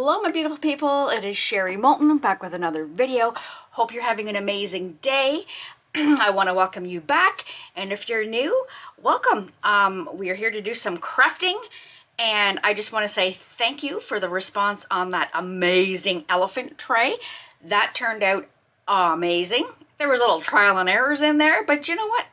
Hello my beautiful people, it is Sherry Moulton back with another video. Hope you're having an amazing day. I want to welcome you back, and if you're new, welcome. We are here to do some crafting, and I just want to say thank you for the response on that amazing elephant tray. That turned out amazing. There was little trial and errors in there, but you know what?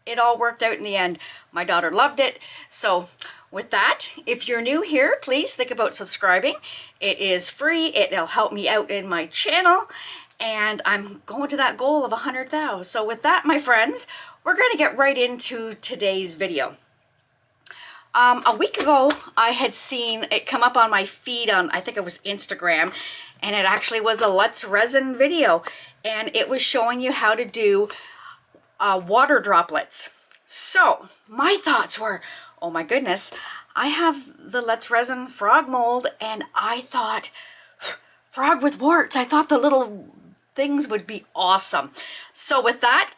It all worked out in the end. My daughter loved it. So with that, if you're new here, please think about subscribing. It is free. It'll help me out in my channel. And I'm going to that goal of 100,000. So with that, my friends, we're going to get right into today's video. A week ago, I had seen it come up on my feed on, I think it was Instagram, and it actually was a Let's Resin video. And it was showing you how to do water droplets. So my thoughts were, oh my goodness, I have the Let's Resin frog mold, and I thought, frog with warts, I thought the little things would be awesome. So with that,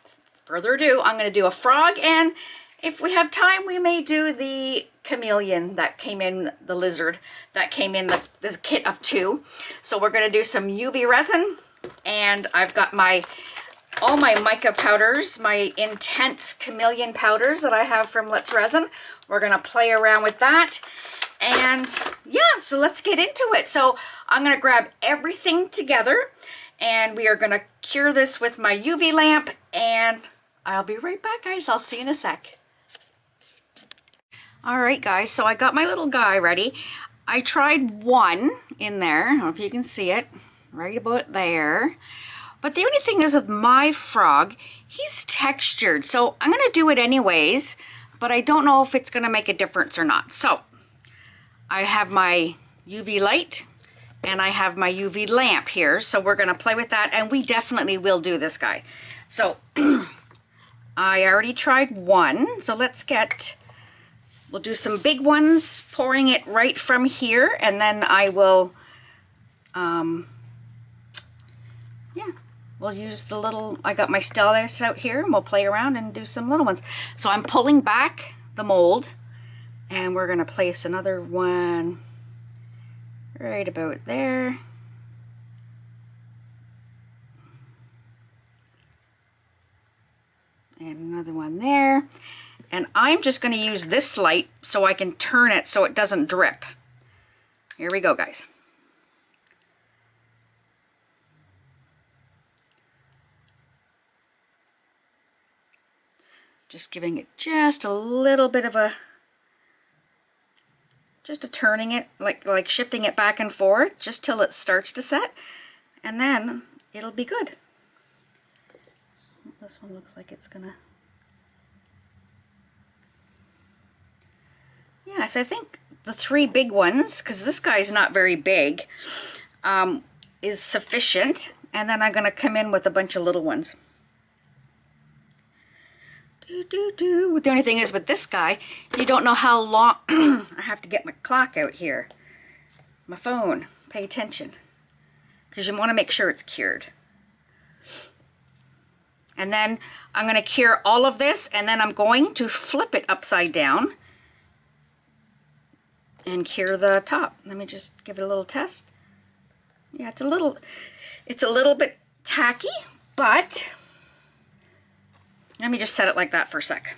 further ado, I'm going to do a frog, and if we have time, we may do the chameleon that came in, the lizard that came in this kit of 2. So we're going to do some UV resin, and I've got all my mica powders, my intense chameleon powders that I have from Let's Resin. We're going to play around with that. And yeah, so let's get into it. So I'm going to grab everything together, and we are going to cure this with my UV lamp, and I'll be right back, guys. I'll see you in a sec. All right, guys, so I got my little guy ready. I tried one in there. I don't know if you can see it right about there. But the only thing is with my frog, he's textured. So I'm going to do it anyways, but I don't know if it's going to make a difference or not. So I have my UV light and I have my UV lamp here. So we're going to play with that, and we definitely will do this guy. So I already tried one. So we'll do some big ones, pouring it right from here, and then I will, we'll use the little, I got my stylus out here, and we'll play around and do some little ones. So I'm pulling back the mold, and we're going to place another one right about there. And another one there. And I'm just going to use this light so I can turn it so it doesn't drip. Here we go, guys. Just giving it just a little bit of turning it, like shifting it back and forth, just till it starts to set, and then it'll be good. This one looks like it's gonna, yeah, so I think the 3 big ones, because this guy's not very big, is sufficient, and then I'm gonna come in with a bunch of little ones. The only thing is with this guy, you don't know how long. I have to get my clock out here, my phone. Pay attention, because you want to make sure it's cured. And then I'm going to cure all of this, and then I'm going to flip it upside down and cure the top. Let me just give it a little test. Yeah, it's a little bit tacky, but let me just set it like that for a sec.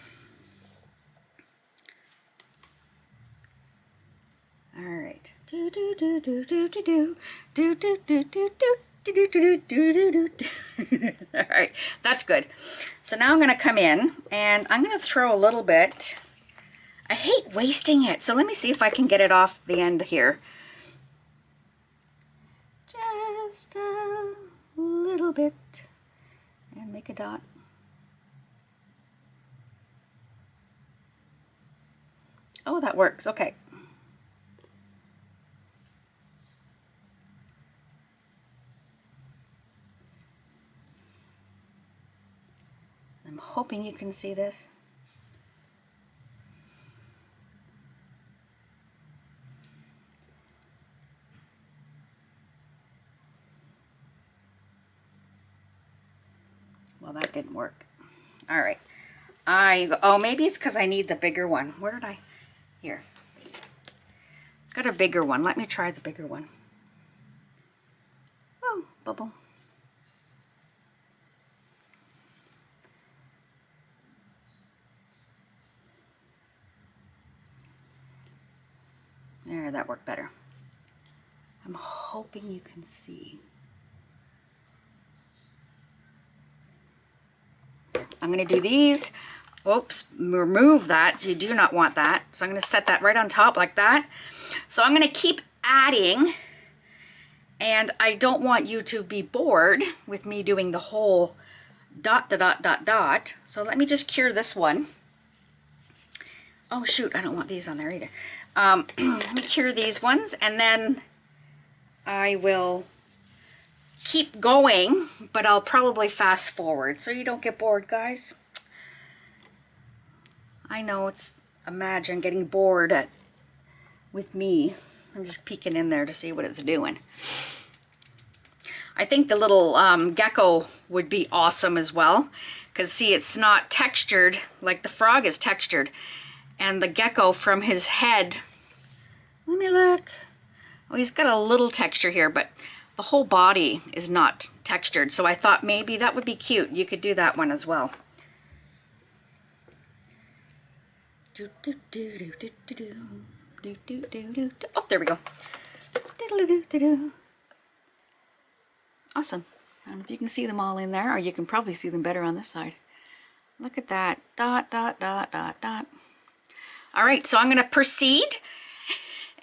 All right. All right, that's good. So now I'm going to come in, and I'm going to throw a little bit. I hate wasting it, so let me see if I can get it off the end here. Just a little bit, and make a dot. Oh, that works. Okay. I'm hoping you can see this. Well, that didn't work. All right. Oh, maybe it's because I need the bigger one. Where did I? Here. Got a bigger one. Let me try the bigger one. bubble. There, that worked better. I'm hoping you can see. I'm going to do these. Oops, remove that. So you do not want that. So I'm going to set that right on top like that. So I'm going to keep adding. And I don't want you to be bored with me doing the whole dot, dot, dot, dot, dot. So let me just cure this one. Oh shoot, I don't want these on there either. Let me cure these ones, and then I will keep going, but I'll probably fast forward so you don't get bored, guys. I know it's, imagine getting bored with me. I'm just peeking in there to see what it's doing. I think the little gecko would be awesome as well, because see, it's not textured like the frog is textured, and the gecko from his head, let me look. Oh, he's got a little texture here, but the whole body is not textured, so I thought maybe that would be cute. You could do that one as well. Oh, there we go. Awesome. I don't know if you can see them all in there, or you can probably see them better on this side. Look at that. Dot, dot, dot, dot, dot. All right, so I'm going to proceed,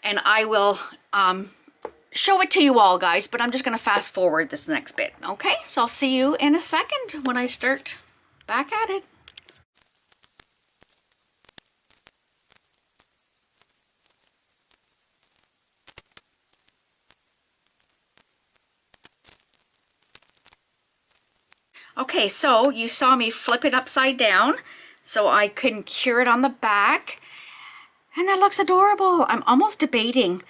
and I will show it to you all, guys, but I'm just going to fast forward this next bit. Okay, so I'll see you in a second when I start back at it. Okay, so you saw me flip it upside down so I can cure it on the back. And that looks adorable. I'm almost debating.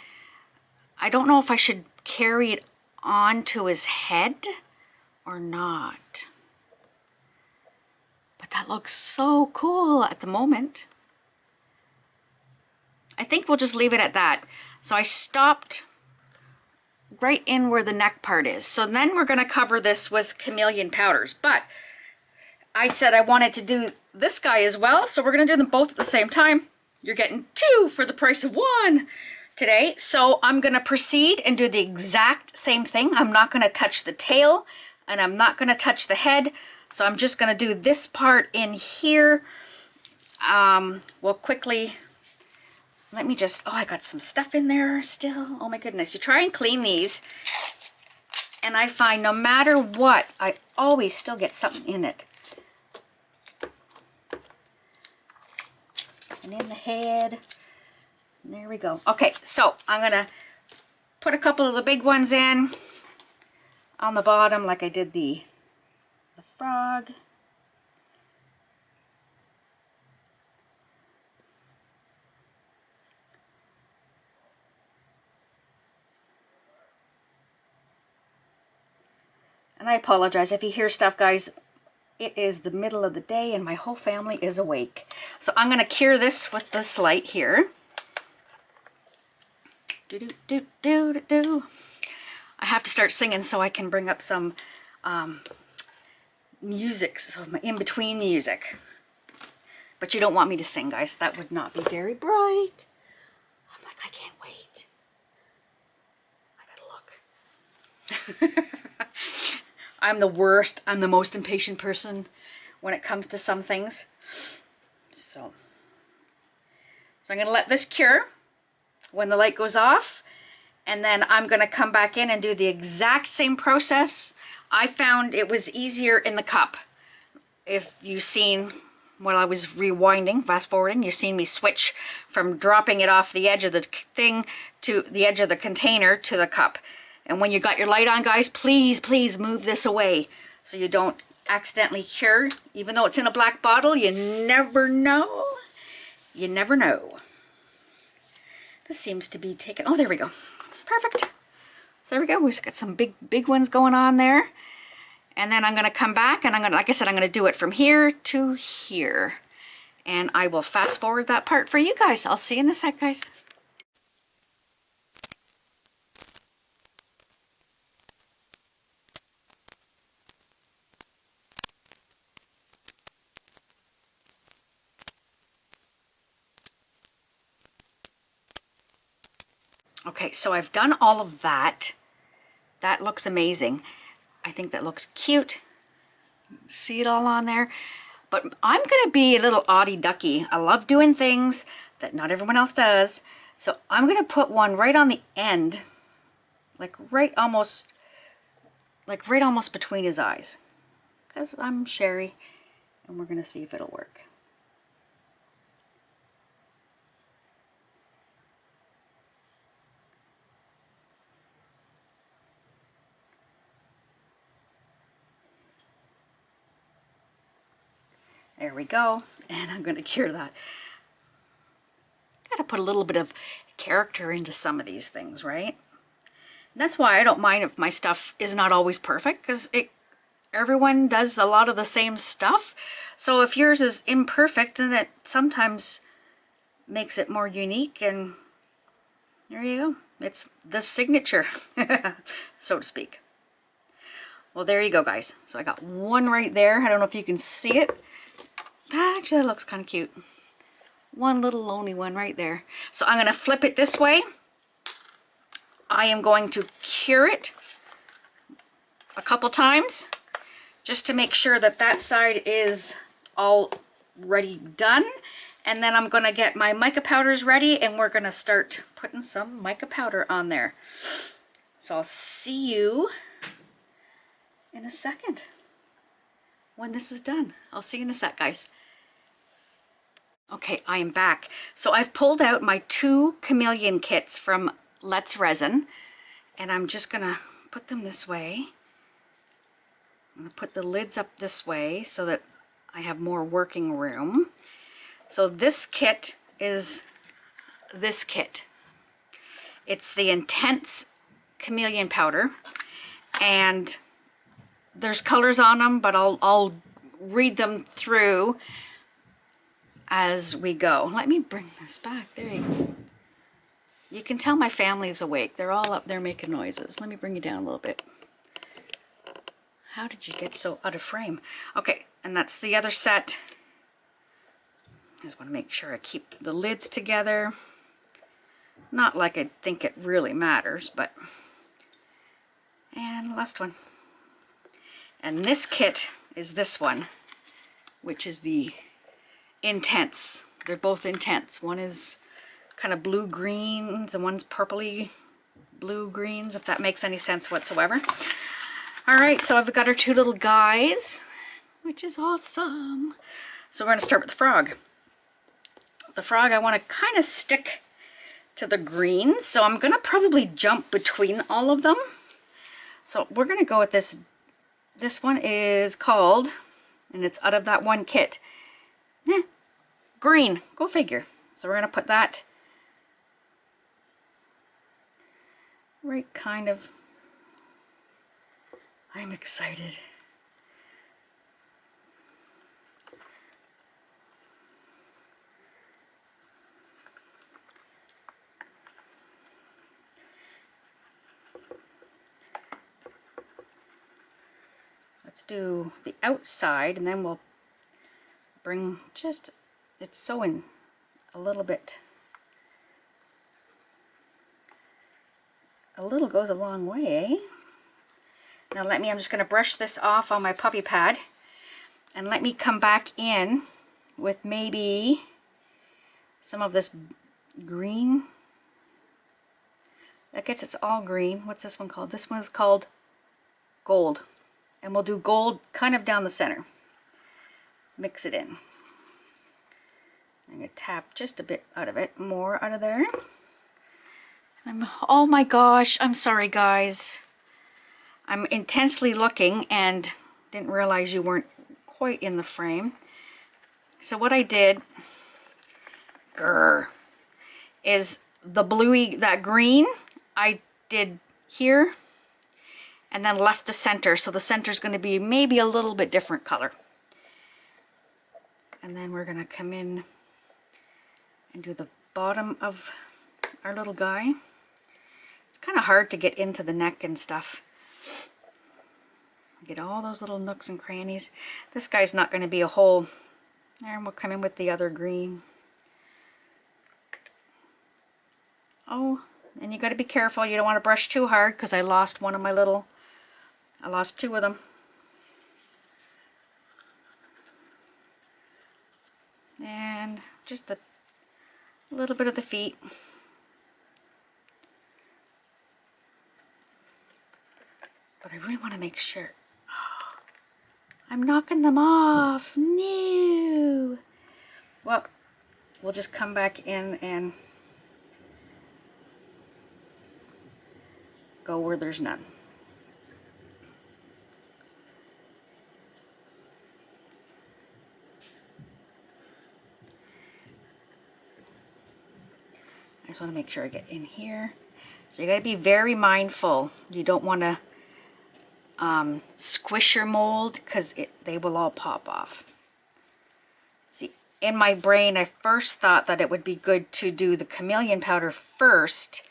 I don't know if I should carry it onto his head or not. But that looks so cool at the moment. I think we'll just leave it at that. So I stopped right in where the neck part is. So then we're going to cover this with chameleon powders. But I said I wanted to do this guy as well, so we're going to do them both at the same time. You're getting 2 for the price of 1 today. So I'm going to proceed and do the exact same thing. I'm not going to touch the tail, and I'm not going to touch the head. So I'm just going to do this part in here. We'll quickly... Let me just, oh, I got some stuff in there still. Oh my goodness. You try and clean these, and I find no matter what, I always still get something in it. And in the head. And there we go. Okay, so I'm going to put a couple of the big ones in on the bottom like I did the frog. And I apologize if you hear stuff, guys. It is the middle of the day and my whole family is awake. So I'm going to cure this with this light here. Do, do, do, do, do, do. I have to start singing so I can bring up some music, so my in-between music. But you don't want me to sing, guys. That would not be very bright. I'm like, I can't wait. I gotta look. I'm the worst. I'm the most impatient person when it comes to some things. So I'm going to let this cure when the light goes off. And then I'm going to come back in and do the exact same process. I found it was easier in the cup. If you've seen while I was rewinding, fast forwarding, you've seen me switch from dropping it off the edge of the thing to the edge of the container to the cup. And when you got your light on, guys, please, please move this away so you don't accidentally cure. Even though it's in a black bottle, you never know. You never know. This seems to be taken. Oh, there we go. Perfect. So there we go. We've got some big ones going on there. And then I'm going to come back and I'm going to, like I said, I'm going to do it from here to here. And I will fast forward that part for you guys. I'll see you in a sec, guys. Okay, so I've done all of that. That looks amazing. I think that looks cute. See it all on there? But I'm gonna be a little oddie ducky. I love doing things that not everyone else does. So I'm gonna put one right on the end, like right almost between his eyes. Because I'm Sherry, and we're gonna see if it'll work. There we go, and I'm gonna cure that. Gotta put a little bit of character into some of these things, right? And that's why I don't mind if my stuff is not always perfect, because everyone does a lot of the same stuff. So if yours is imperfect, then it sometimes makes it more unique, and there you go. It's the signature, so to speak. Well, there you go, guys. So I got one right there. I don't know if you can see it. Actually, that looks kind of cute. One little lonely one right there. So I'm going to flip it this way. I am going to cure it a couple times just to make sure that that side is already done. And then I'm going to get my mica powders ready, and we're going to start putting some mica powder on there. So I'll see you in a second when this is done. I'll see you in a sec, guys. Okay, I am back. So I've pulled out my 2 chameleon kits from Rez Resin, and I'm just gonna put them this way. I'm gonna put the lids up this way so that I have more working room. So this kit is this kit. It's the Intense Chameleon Powder, and there's colors on them, but I'll read them through as we go. Let me bring this back. There you go. You can tell my family's awake. They're all up there making noises. Let me bring you down a little bit. How did you get so out of frame? Okay, and that's the other set. I just want to make sure I keep the lids together. Not like I think it really matters, but... And last one. And this kit is this one, which is the Intense. They're both intense. One is kind of blue greens and one's purpley blue greens, if that makes any sense whatsoever. All right, so I've got our 2 little guys, which is awesome. So we're going to start with the frog. The frog, I want to kind of stick to the greens, so I'm going to probably jump between all of them. So we're going to go with this. This one is called, and it's out of that one kit, green. Go figure. So we're going to put that right kind of. I'm excited. Let's do the outside, and then we'll bring just, it's sewing a little bit. A little goes a long way, eh? Now I'm just going to brush this off on my puppy pad, and let me come back in with maybe some of this green. I guess it's all green. What's this one called? This one is called Gold. And we'll do gold kind of down the center. Mix it in. I'm going to tap just a bit out of it, more out of there. Oh my gosh, I'm sorry guys. I'm intensely looking and didn't realize you weren't quite in the frame. So what I did is the bluey, that green, I did here and then left the center. So the center is going to be maybe a little bit different color. And then we're going to come in and do the bottom of our little guy. It's kind of hard to get into the neck and stuff. Get all those little nooks and crannies. This guy's not going to be a whole. And we'll come in with the other green. Oh, And you got to be careful. You don't want to brush too hard because I lost one of my little, I lost two of them. And just a little bit of the feet. But I really want to make sure. Oh, I'm knocking them off. No. Well, we'll just come back in and go where there's none. I just want to make sure I get in here. So you got to be very mindful. You don't want to squish your mold because they will all pop off. See, in my brain, I first thought that it would be good to do the chameleon powder first,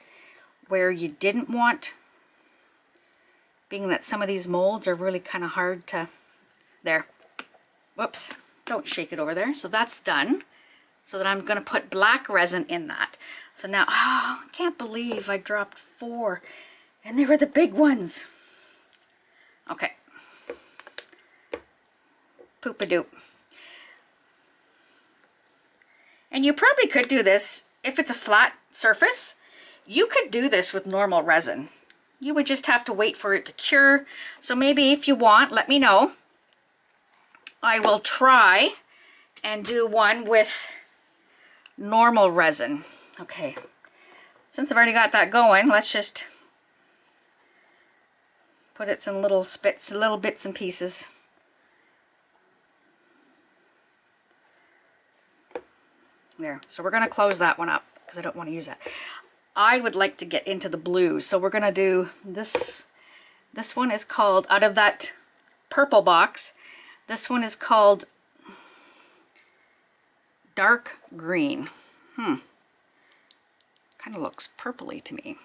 where you didn't want, being that some of these molds are really kind of hard to, there. Whoops, don't shake it over there. So that's done. So that I'm going to put black resin in that. So now, oh, I can't believe I dropped 4 and they were the big ones. Okay. Poop-a-doop. And you probably could do this, if it's a flat surface, you could do this with normal resin. You would just have to wait for it to cure. So maybe if you want, let me know. I will try and do one with normal resin. Okay, since I've already got that going, let's just put it in little bits and pieces. There, so we're going to close that one up because I don't want to use that. I would like to get into the blue, so we're going to do this. This one is called, out of that purple box, this one is called dark green. Kind of looks purpley to me.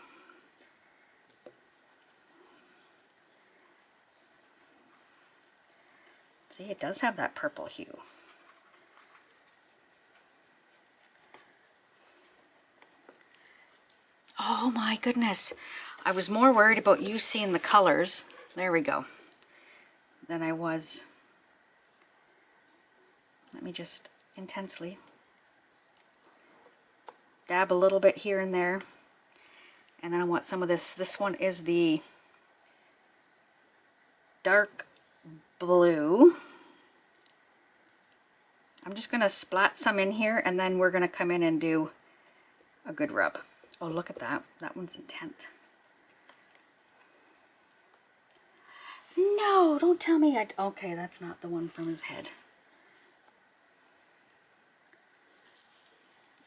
See, it does have that purple hue. Oh my goodness. I was more worried about you seeing the colors. There we go. Than I was. Let me just intensely dab a little bit here and there, and then I want some of this. This one is the dark blue. I'm just going to splat some in here, and then we're going to come in and do a good rub. Oh, look at that. That one's intense. No, don't tell me okay, that's not the one from his head.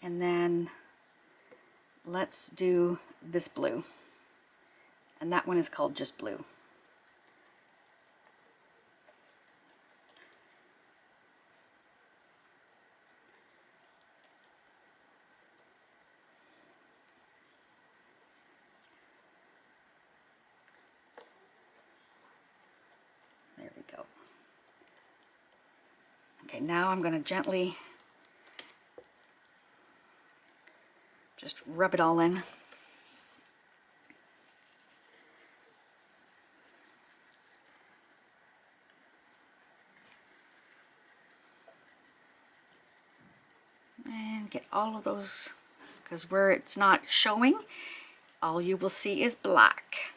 And then let's do this blue. And that one is called just blue. There we go. Okay, now I'm going to gently just rub it all in. And get all of those, because where it's not showing, all you will see is black.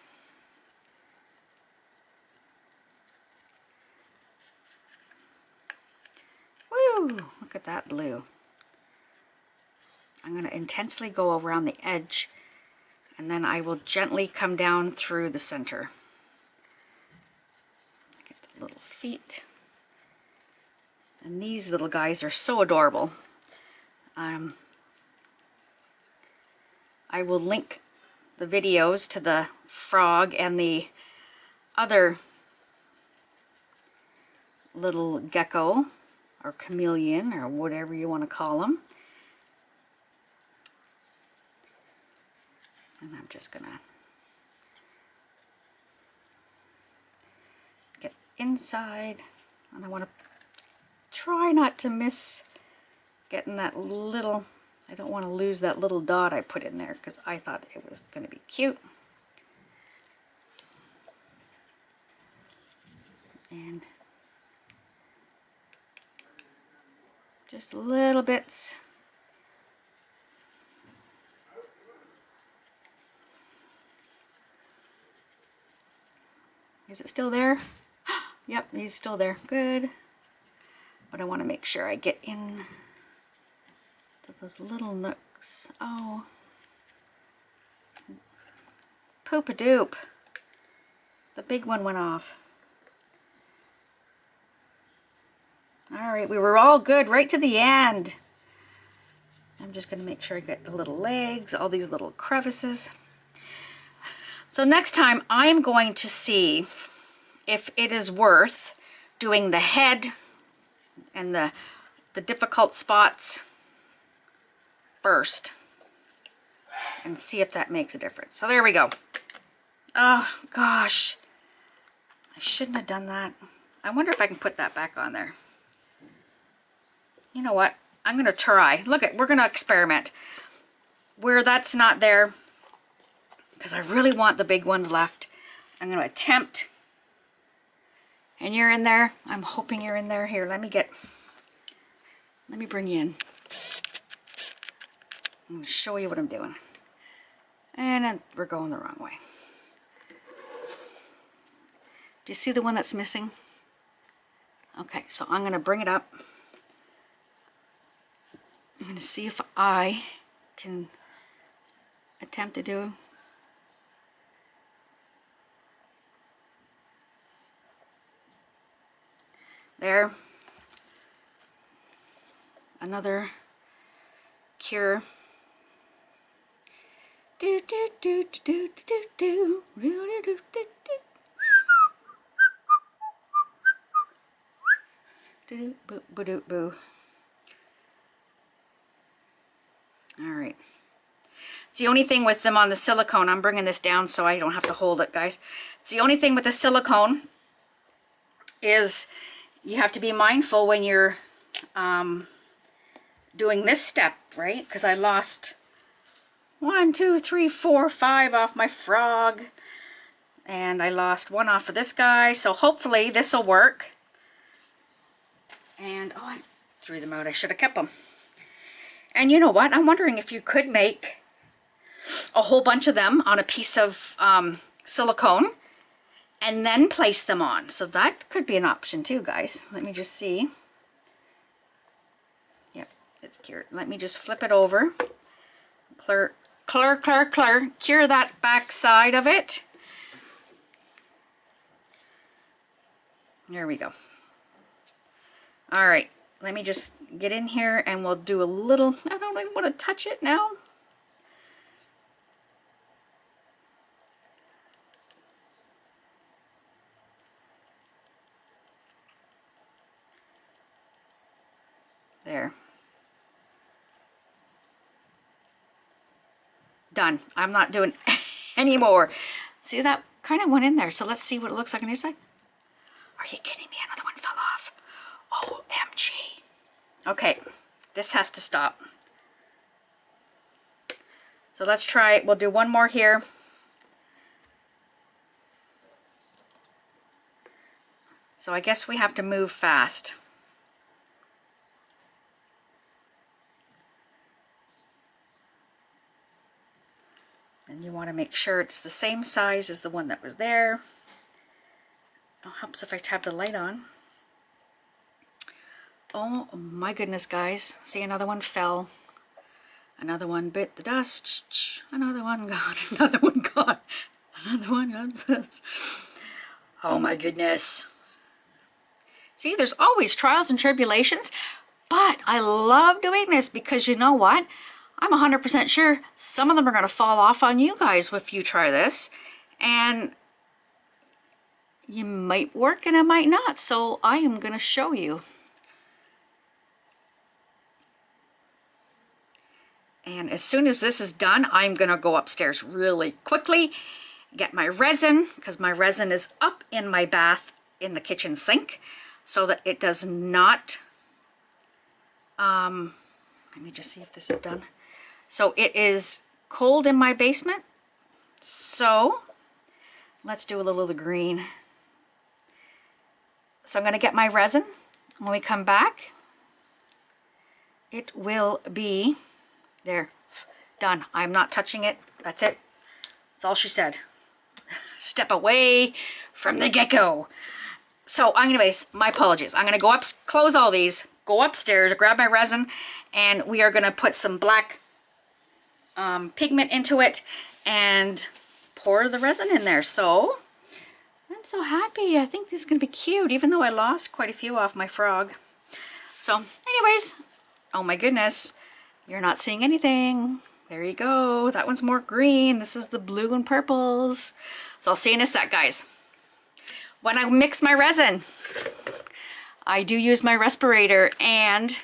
Woo! Look at that blue. I'm going to intensely go around the edge, and then I will gently come down through the center. Get the little feet. And these little guys are so adorable. I will link the videos to the frog and the other little gecko or chameleon or whatever you want to call them. And I'm just gonna get inside, and I want to try not to miss getting that little I don't want to lose that little dot I put in there because I thought it was going to be cute. And just little bits. Is it still there? Yep, he's still there. Good. But I want to make sure I get in to those little nooks. Oh. Poop-a-doop. The big one went off. Alright, we were all good right to the end. I'm just going to make sure I get the little legs, all these little crevices. So next time I'm going to see if it is worth doing the head and the difficult spots first and see if that makes a difference. So there we go. Oh gosh, I shouldn't have done that. I wonder if I can put that back on there. You know what? I'm gonna try. Look at, we're gonna experiment. Where that's not there, because I really want the big ones left, I'm gonna attempt. And you're in there. I'm hoping you're in there. Here, let me bring you in. I'm gonna show you what I'm doing. And then we're going the wrong way. Do you see the one that's missing? Okay, so I'm gonna bring it up. I'm going to see if I can attempt to do there. Another cure. Do do do do do do do do do do do do boo boo boo boo. All right. It's the only thing with them on the silicone. I'm bringing this down so I don't have to hold it, guys. It's the only thing with the silicone is you have to be mindful when you're doing this step, right? Because I lost 1, 2, 3, 4, 5 off my frog. And I lost 1 off of this guy. So hopefully this will work. And, oh, I threw them out. I should have kept them. And you know what? I'm wondering if you could make a whole bunch of them on a piece of silicone and then place them on. So that could be an option too, guys. Let me just see. Yep, it's cured. Let me just flip it over. Clear that back side of it. There we go. All right. Let me just get in here and we'll do a little, I don't even want to touch it now. There. Done. I'm not doing any more. See, that kind of went in there. So let's see what it looks like on the other side. Are you kidding me? Another one fell off. OMG. Okay, this has to stop. So let's try it. We'll do one more here. So I guess we have to move fast. And you want to make sure it's the same size as the one that was there. It helps if I have the light on. Oh my goodness, guys. See, another one fell. Another one bit the dust. Another one gone. Another one gone. Another one gone. Oh my goodness. See, there's always trials and tribulations, but I love doing this because you know what? I'm 100% sure some of them are going to fall off on you guys if you try this. And you might work and it might not. So I am going to show you. And as soon as this is done, I'm going to go upstairs really quickly, get my resin, because my resin is up in my bath in the kitchen sink, so that it does not Let me just see if this is done. So it is cold in my basement. So let's do a little of the green. So I'm going to get my resin. When we come back, it will be there. Done. I'm not touching it. That's it. That's all she said. Step away from the gecko. So anyways, my apologies. I'm going to go up, close all these, go upstairs, grab my resin, and we are going to put some black pigment into it and pour the resin in there. So I'm so happy. I think this is going to be cute, even though I lost quite a few off my frog. So anyways, oh my goodness, you're not seeing anything. There you go. That one's more green. This is the blue and purples. So I'll see you in a sec, guys. When I mix my resin, I do use my respirator, and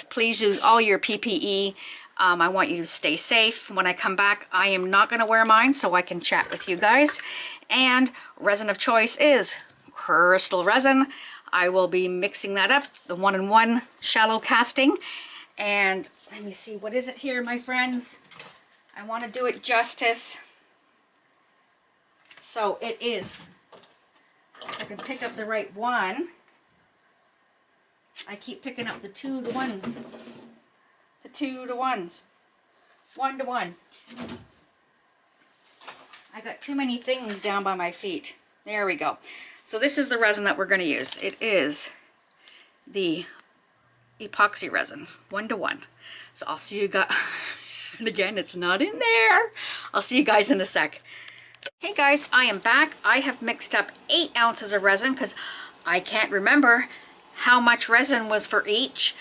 please use all your PPE. I want you to stay safe. When I come back, I am not going to wear mine so I can chat with you guys. And resin of choice is Krystal Resin. I will be mixing that up, the 1-in-1 shallow casting. And let me see, what is it here, my friends? I want to do it justice. So it is, if I can pick up the right one. I keep picking up the 2-to-1s. The 2-to-1s. 1-to-1. I got too many things down by my feet. There we go. So this is the resin that we're going to use. It is the epoxy resin, 1-to-1. So I'll see you guys, and again, it's not in there. I'll see you guys in a sec. Hey guys, I am back. I have mixed up 8 ounces of resin because I can't remember how much resin was for each.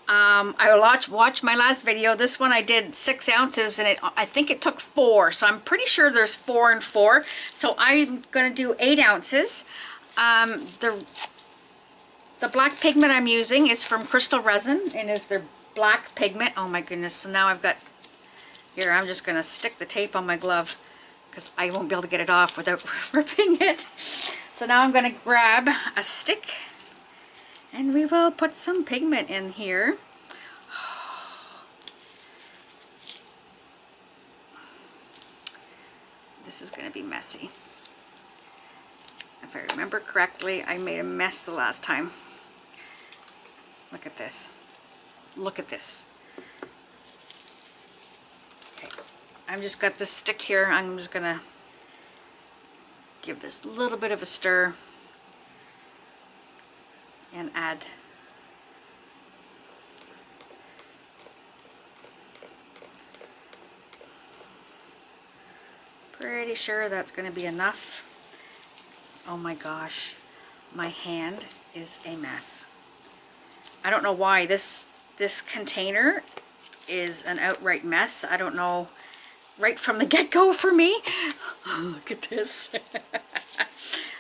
I watched my last video. This one I did 6 ounces, and I think it took 4. So I'm pretty sure there's 4 and 4. So I'm going to do 8 ounces. The black pigment I'm using is from Krystal Resin, and is their black pigment. Oh my goodness. So now I've got, here, I'm just going to stick the tape on my glove because I won't be able to get it off without ripping it. So now I'm going to grab a stick, and we will put some pigment in here. This is going to be messy. If I remember correctly, I made a mess the last time. Look at this. Look at this. Okay. I've just got this stick here. I'm just going to give this a little bit of a stir and add pretty sure that's going to be enough. Oh my gosh, my hand is a mess. I don't know why this container is an outright mess. I don't know, right from the get-go for me. Look at this.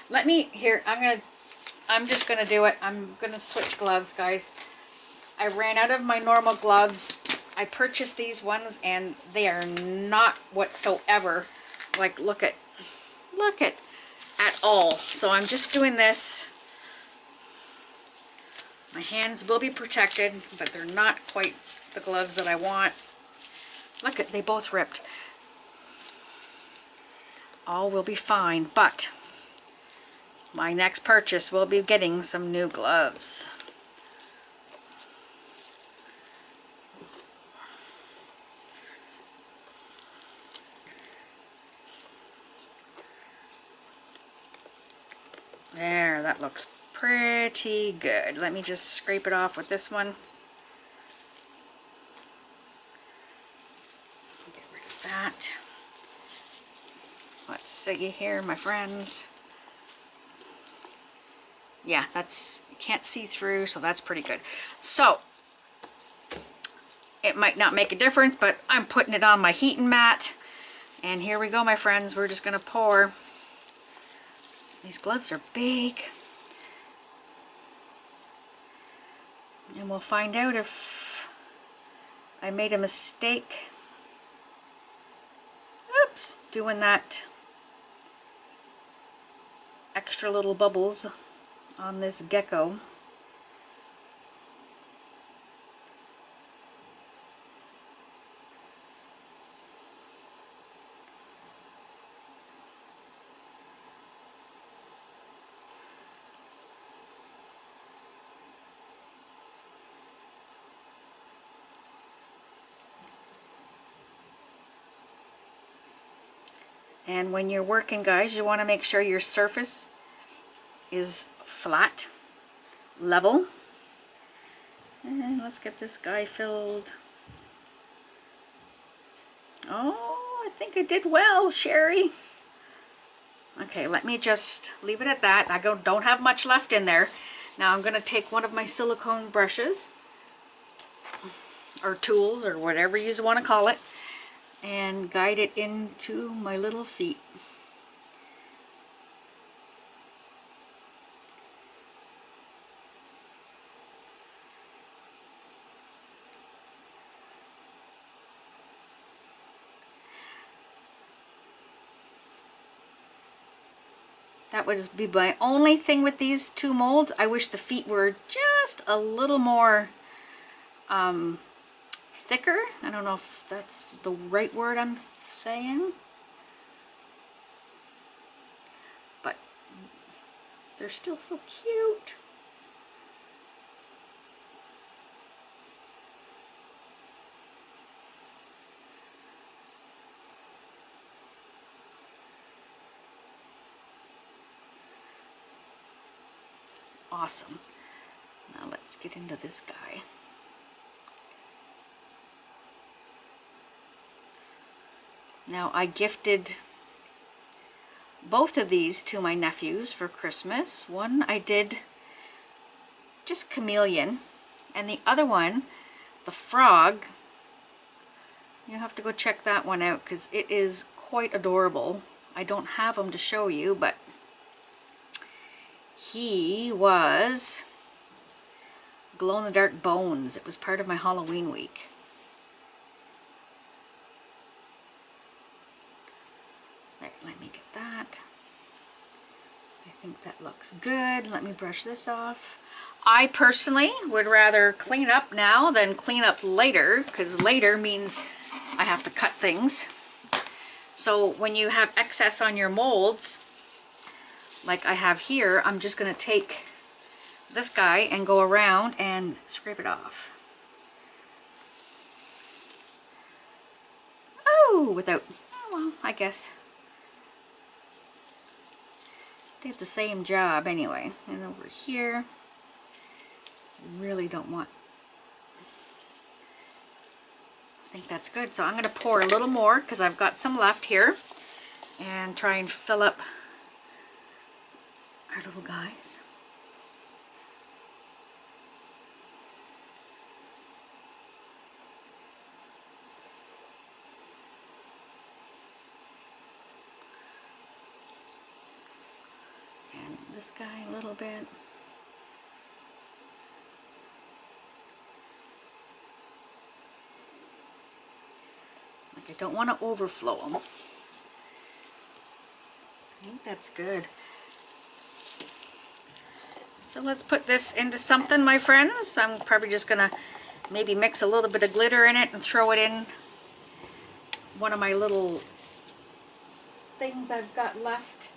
Let me, here, I'm just gonna do it. I'm gonna switch gloves, guys. I ran out of my normal gloves. I purchased these ones, and they are not whatsoever like, look at all. So I'm just doing this. My hands will be protected, but they're not quite the gloves that I want. Look at, they both ripped. All will be fine, but my next purchase will be getting some new gloves. There, that looks pretty good. Let me just scrape it off with this one. Get rid of that. Let's see here, my friends. Yeah, that's, you can't see through, so that's pretty good. So, it might not make a difference, but I'm putting it on my heating mat. And here we go, my friends. We're just going to pour. These gloves are big. And we'll find out if I made a mistake. Oops, doing that extra little bubbles on this gecko. And when you're working, guys, you want to make sure your surface is flat, level. And let's get this guy filled. Oh, I think I did well, Sherry. Okay, let me just leave it at that. I don't have much left in there. Now I'm going to take one of my silicone brushes, or tools, or whatever you want to call it, and guide it into my little feet. That would be my only thing with these two molds. I wish the feet were just a little more thicker. I don't know if that's the right word I'm saying, but they're still so cute. Awesome. Now let's get into this guy. Now I gifted both of these to my nephews for Christmas. One I did just chameleon, and the other one, the frog, you have to go check that one out because it is quite adorable. I don't have him to show you, but he was glow-in-the-dark bones. It was part of my Halloween week. There, let me get that. I think that looks good. Let me brush this off. I personally would rather clean up now than clean up later, because later means I have to cut things. So when you have excess on your molds, like I have here, I'm just going to take this guy and go around and scrape it off. Oh, oh well, I guess did the same job anyway. And over here, really don't want, I think that's good. So I'm going to pour a little more because I've got some left here, and try and fill up our little guys. And this guy a little bit. Like, I don't want to overflow them. I think that's good. So let's put this into something, my friends. I'm probably just gonna maybe mix a little bit of glitter in it and throw it in one of my little things I've got left.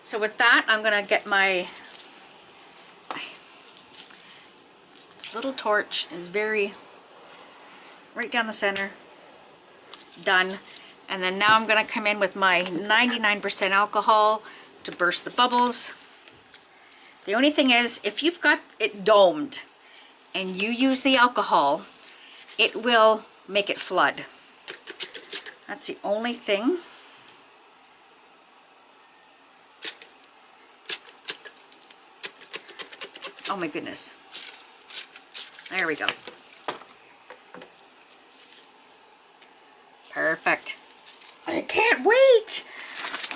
So with that, I'm gonna get my this little torch is very right down the center. Done. And then now I'm gonna come in with my 99% alcohol to burst the bubbles. The only thing is, if you've got it domed and you use the alcohol, it will make it flood. That's the only thing. Oh my goodness. There we go. Perfect. I can't wait.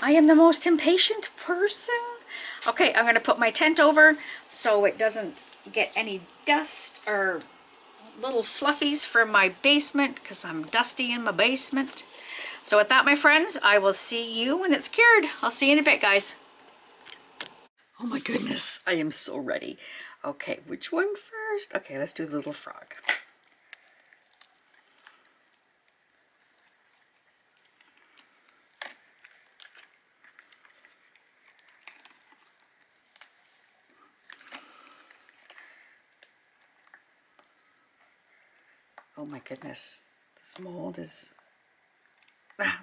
I am the most impatient person. Okay, I'm going to put my tent over so it doesn't get any dust or little fluffies from my basement, because I'm dusty in my basement. So with that, my friends, I will see you when it's cured. I'll see you in a bit, guys. Oh my goodness, I am so ready. Okay, which one first? Okay, let's do the little frog. Oh my goodness, this mold is,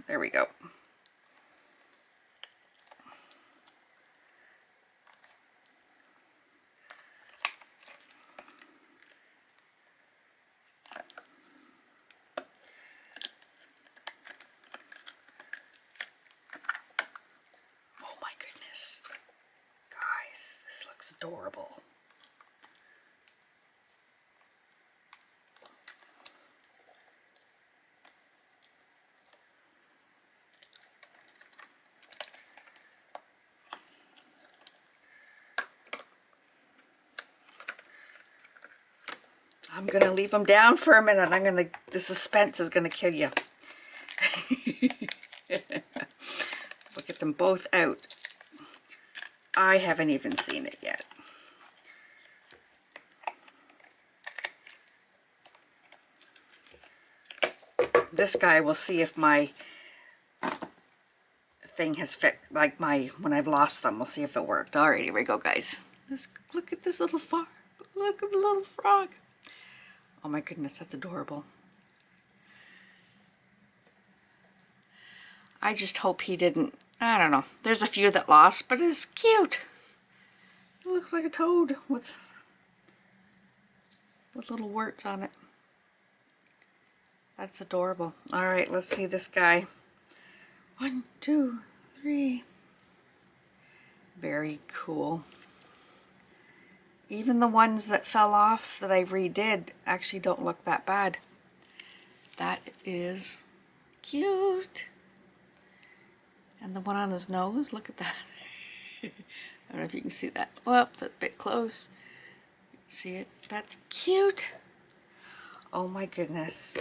there we go. I'm going to leave them down for a minute. The suspense is going to kill you. We'll get them both out. I haven't even seen it yet. This guy, we'll see if my thing has fit, like when I've lost them, we'll see if it worked. Alright, here we go, guys. Look at this little frog. Look at the little frog. Oh my goodness, that's adorable. I just hope he didn't, I don't know. There's a few that lost, but it's cute. It looks like a toad with little warts on it. That's adorable. All right, let's see this guy. 1, 2, 3. Very cool. Even the ones that fell off that I redid actually don't look that bad. That is cute. And the one on his nose, look at that. I don't know if you can see that. Whoops, that's a bit close. See it? That's cute. Oh my goodness.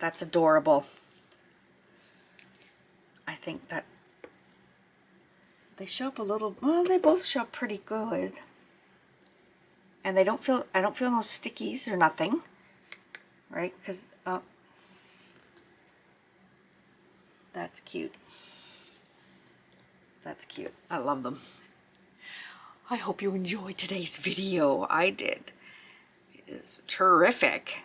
That's adorable. I think that they show up a little, well, they both show up pretty good. And they don't feel, I don't feel no stickies or nothing. Right? Because, that's cute. That's cute. I love them. I hope you enjoyed today's video. I did. It is terrific.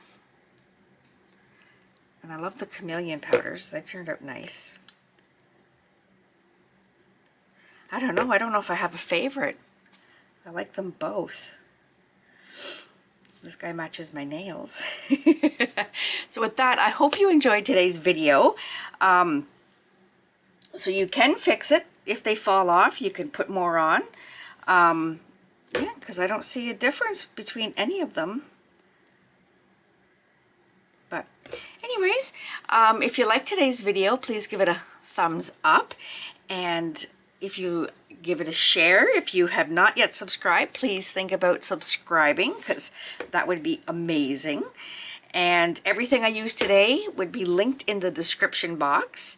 And I love the chameleon powders. They turned out nice. I don't know. I don't know if I have a favorite. I like them both. This guy matches my nails. So with that, I hope you enjoyed today's video. So you can fix it. If they fall off, you can put more on. Yeah, because I don't see a difference between any of them. But anyways, if you like today's video, please give it a thumbs up. And if you give it a share, if you have not yet subscribed, please think about subscribing, because that would be amazing. And everything I use today would be linked in the description box.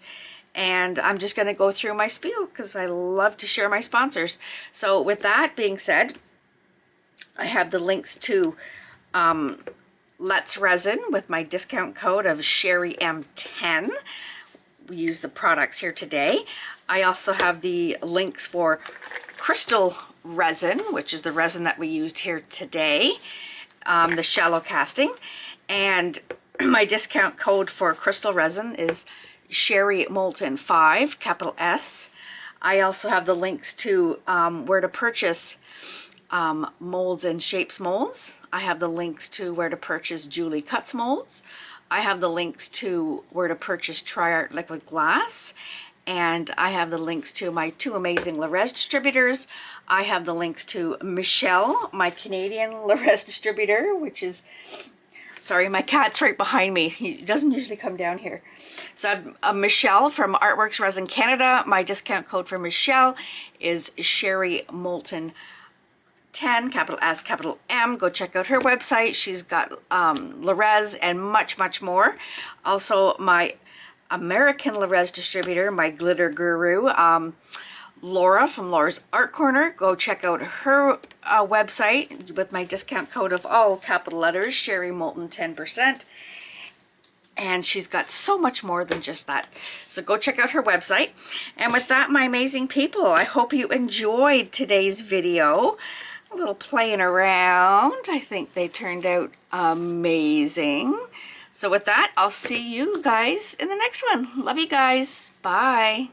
And I'm just going to go through my spiel because I love to share my sponsors. So with that being said, I have the links to Let's Resin with my discount code of SherryM10. We use the products here today. I also have the links for Krystal Resin, which is the resin that we used here today, the shallow casting. And my discount code for Krystal Resin is Sherry Moulton 5, capital S. I also have the links to where to purchase molds and shapes molds. I have the links to where to purchase Julie Cuts molds. I have the links to where to purchase TriArt liquid glass. And I have the links to my two amazing Rez distributors. I have the links to Michelle, my Canadian Rez distributor, which is, sorry, my cat's right behind me. He doesn't usually come down here. So I have Michelle from Artworks Resin Canada. My discount code for Michelle is Sherry Moulton 10, capital S, capital M. Go check out her website. She's got Rez and much, much more. Also, my American Rez distributor, my glitter guru, Laura from Laura's Art Corner. Go check out her website with my discount code of all capital letters, Sherry Moulton 10%. And she's got so much more than just that. So go check out her website. And with that, my amazing people, I hope you enjoyed today's video. A little playing around. I think they turned out amazing. So with that, I'll see you guys in the next one. Love you guys. Bye.